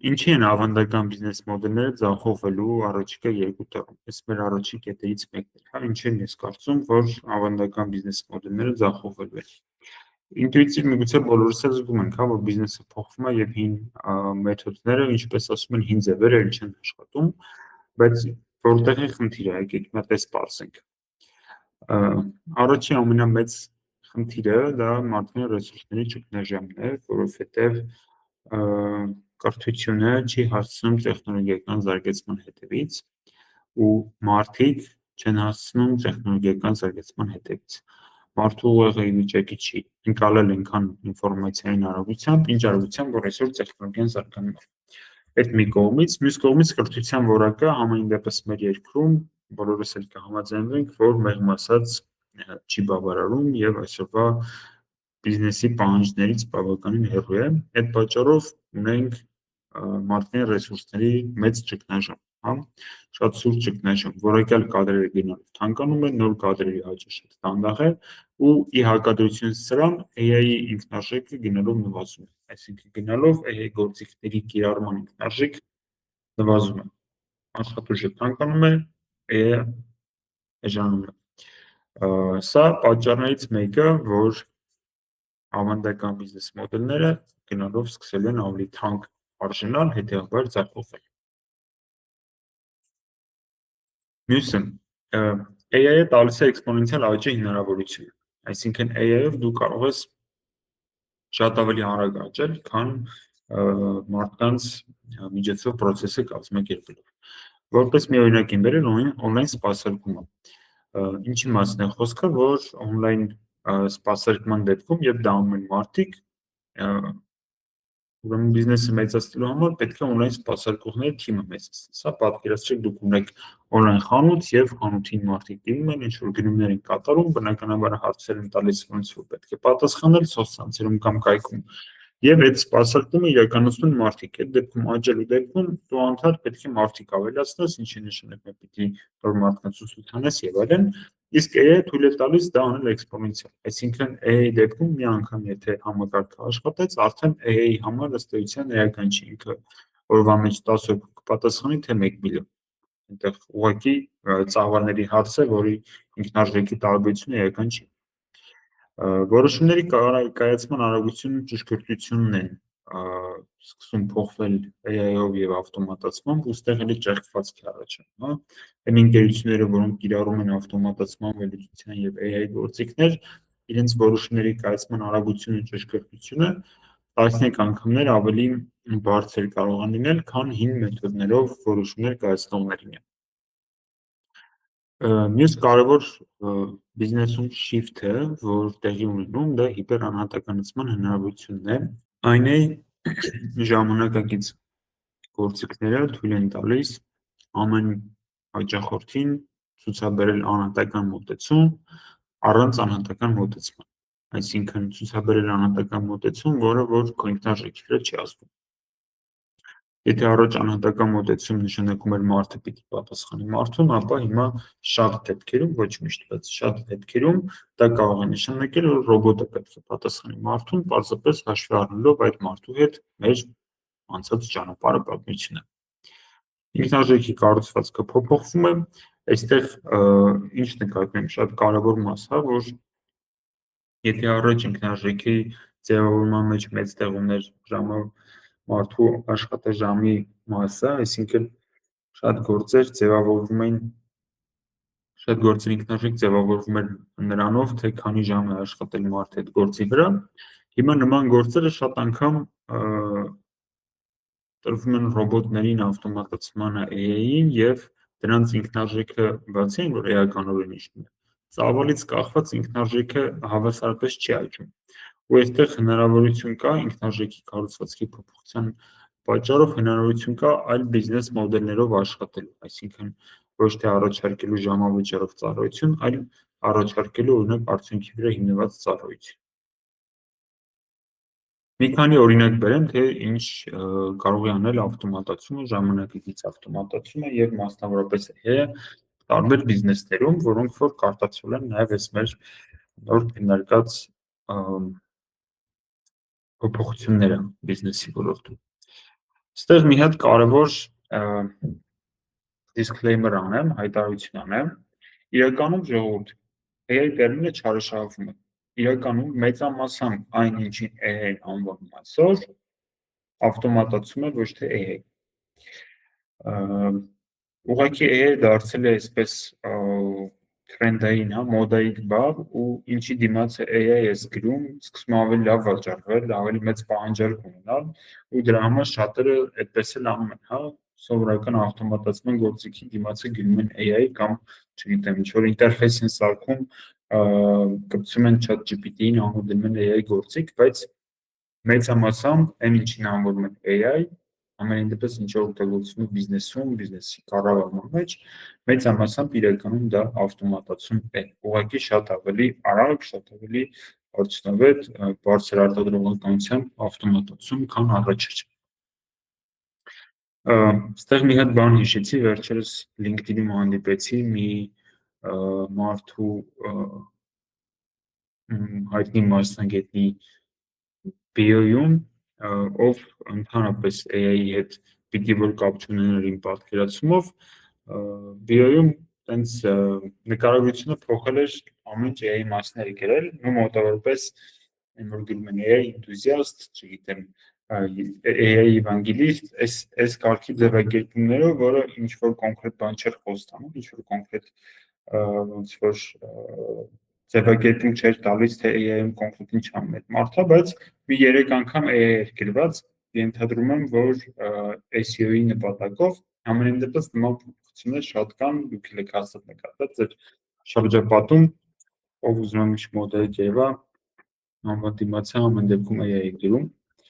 Ինչի են ավանդական բիզնես մոդելները ձախողվելու առաջիկա 2 տարում։ Այս մեր առաջին կետերից մեկն է, հա, ինչի՞ն ես կարծում, որ ավանդական բիզնես մոդելները ձախողվելու են։ Ինտուիտիվ միգուցե բոլորս էլ զգում ենք, հա, որ բիզնեսը փոխվում է եւ հին մեթոդները, ինչպես ասում են, հին ձևերը չեն աշխատում, բայց որտեղ է խնդիրը, եկեք մի հատ սպասենք։ Առաջին ամենամեծ խնդիրը դա մարդկային ռեսուրսների ճգնաժամն է, որովհետև կրթությունը չի հասցնում տեխնոլոգիական զարգացման հետևից ու մարդիկ չեն հասցնում տեխնոլոգիական զարգացման հետևից։ Մարդու ուղեղի վիճակի չի ընկալել այնքան ինֆորմացիային արագությամբ, ինչ արագությամբ, որ այսօր տեխնոլոգիան զարգանում է։ Այդ մի կողմից, մյուս կողմից կրթության որակը համայն դեպս մեր երկրում բոլորս էլ կհամաձայնվենք, որ մեղմ ասած չի բավարարում եւ այսօրվա բիզնեսի պահանջներից բավականին հեռու է։ Այդ պատճառով ունենք մարդկային ռեսուրսների մեծ ճգնաժամ, հա, շատ սուր ճգնաժամ, որակյալ կադրերը գնալով թանկանում են, նոր կադրերի աճը շատ դանդաղ է ու ի հակադրություն սրան AI-ի ինքնարժեքը գնալով նվազում է, այսինքն գնալով AI գործիքների կիրառման ինքնարժեք նվազում է, աշխատուժը թանկանում է, AI-ը էժանում է։ Սա պատճառներից մեկը, որ ավանդական բիզնես մոդելները գնալով սկսել են ավելի թանկ արժանալ, հետևաբար ձախողվել։ Մյուսը AI-ը տալիս է էքսպոնենցիալ աճի հնարավորություն, այսինքն AI-ով դու կարող ես շատ ավելի արագ աճել, քան մարդկանց միջոցով process-ը կազմակերպելով։ Որպես մի օրինակ եմ բերել on-line սպասարկումը։ Ինչի մասն է խոսքը, որ on-line սպասարկման դեպքում, երբ դա անում են մարդիկ, ուրեմն բիզնեսը մեծացնելու համար պետք է on-line սպասարկողների թիմը մեծացնել։ Սա պատկերացրեք դուք ունեք on-line խանութ եւ խանութին մարդիկ դիմում են, ինչ-որ գնումներ են կատարում, բնականաբար հարցեր են տալիս, ոնց որ պետք է պատասխանել սոցցանցերում կամ կայքում։ Եվ այդ սպասարկումը իրականացնում մարդիկ։ Այդ դեպքում աճելու դեպքում դու անդադ պետք է մարդիկ ավելացնես, ինչի նշանակում է պիտի որ մարդկանց ուսուցանես եւ այլն, իսկ AI-ը թույլ է տալիս դա անել էքսպոնենցիալ։ Այսինքն AI-ի դեպքում մի անգամ եթե համակարգը աշխատեց, արդեն AI-ի համար ըստ էության էական չի, ինքը օրվա մեջ 10 հոգու կպատասխանի թե 1 միլիոն։ Այնտեղ ուղղակի ծավալների հարց է, որի ինքնարժեքի տարբերությունը էական չի։ Որոշումների կայացման արագությունն ու ճշգրտությունն են սկսում փոխվել AI-ով եւ ավտոմատացմամբ, ուստեղ էլի ճեղքվածք է առաջանում, հա։ Այն ընկերությունները, որոնք կիրառում են ավտոմատացման վերլուծության եւ AI գործիքներ, իրենց որոշումների կայացման արագությունն ու ճշգրտությունը տասնյակ անգամներ ավելի բարձր կարող են լինել, քան հին մեթոդներով որոշումներ կայացնողներին։ Մյուս կարևոր բիզնեսում shift-ը, որ տեղի ունենում, դա հիպերանհատականացման հնարավորությունն է։ Այն է ժամանակակից գործիքները թույլ են տալիս ամեն հաճախորդին ցուցաբերել անհատական մոտեցում առանց անհատական մոտեցման։ Այսինքն ցուցաբերել անհատական մոտեցում, որը որ քո ինքնարժեքի վրա չի ազդում։ Եթե առաջ անհատական մոտեցում նշանակում էր մարդը պիտի պատասխանի մարդուն, ապա հիմա շատ դեպքերում, ոչ միշտ, բայց շատ դեպքերում դա կարող է նշանակել, որ ռոբոտը պետք է պատասխանի մարդուն, պարզապես հաշվի առնելով այդ մարդու հետ մեր անցած ճանապարհը պատմությունը։ Ինքնարժեքի կառուցվածքը փոփոխվում է, այստեղ ինչ նկատում եմ, շատ կարևոր մաս է, որ եթե առաջ ինքնարժեքի ձևավորման մեջ մեծ տեղ ուներ մարդու աշխատաժամի մասը, այսինքն շատ գործեր ինքնարժեք ձևավորվում էր նրանով, թե քանի ժամ է աշխատել մարդը այդ գործի վրա, հիմա նման գործերը շատ անգամ տրվում են ռոբոտներին, ավտոմատացմանը, AI-ին եւ դրանց ինքնարժեքը բացի այն, որ էականորեն իջնում է, ծավալից կախված ինքնարժեքը հավասարապես չի աճում։ Ու այստեղ հնարավորություն կա ինքնարժեքի կառուցվածքի փոփոխության պատճառով հնարավորություն կա այլ բիզնես մոդելներով աշխատելու, այսինքն ոչ թե առաջարկելու ժամավճարով ծառայություն, այլ առաջարկելու օրինակ արդյունքի վրա հիմնված ծառայություն։ Մի քանի օրինակ բերեմ, թե ինչ կարող է անել ավտոմատացումը, ժամանակակից ավտոմատացումը եւ մասնավորապես AI-ը տարբեր բիզնեսներում, որոնք որ կարտացվել են նաեւ այս մեր նոր քննարկած փոփոխությունները բիզնեսի ոլորտում։ Ստեղ մի հատ կարևոր disclaimer անեմ, հայտարարություն անեմ։ Իրականում ժողովուրդ AI տերմինը չարաշահվում է։ Իրականում մեծամասամբ այն ինչին AI անվանում այսօր, ավտոմատացում է, ոչ թե AI։ Ուղղակի AI դարձել է այսպես թրենդային, մոդայիկ բառ ու ինչի դիմաց է AI ես գրում, սկսում ավելի լավ վաճառվել, ավելի մեծ պահանջարկ ունենալ ու դրա համար շատերը այդպես էլ անում են, սովորական ավտոմատացման գործիքի դիմացը գրում են AI կամ չգիտեմ, ինչ որ ինտերֆեյս են սարքում, կպցում են ChatGPT-ին, անում են AI գործիք, բայց մեծամասամբ այն ինչին անվանում են AI, ամենայն դեպս ինչ որ օգտագործվում է բիզնեսում, բիզնեսի կառավարման մեջ, մեծամասամբ իրականում դա ավտոմատացում է։ Ուղղակի շատ ավելի արագ, շատ ավելի արդյունավետ, բարձր արտադրողականությամբ ավտոմատացում, քան առաջ էր։ Ստեղ մի հատ բան հիշեցի, վերջերս LinkedIn-ում հանդիպեցի մի մարդու հայտնի մասնագետի bio-ում, ով ընդհանրապես AI-ի հետ պիտի որ կապ չունենար իմ պատկերացումով, bio-ում տենց նկարագրությունը փոխել էր ամեն ինչ AI մասներ գրել, ու մոտավորապես այն որ գրում են AI enthusiast, չգիտեմ, AI evangelist, այս կարգի ձևակերպումներով, որը ինչ որ կոնկրետ բան չէր խոստանում, ինչ որ կոնկրետ ոնց որ ձևակերպում չէր տալիս, թե AI-ում կոնկրետ ինչ անում է մարդը, բայց մի 3 անգամ AI էր գրված, ենթադրում եմ, որ SEO-ի նպատակով, ամենայն դեպս նման փոփոխություններ շատ կան, դուք եք հաստատ նկատել ձեր շրջապատում, ով ուզում է միշտ մոդել երևա, անվան դիմացը ամեն դեպքում AI է գրում,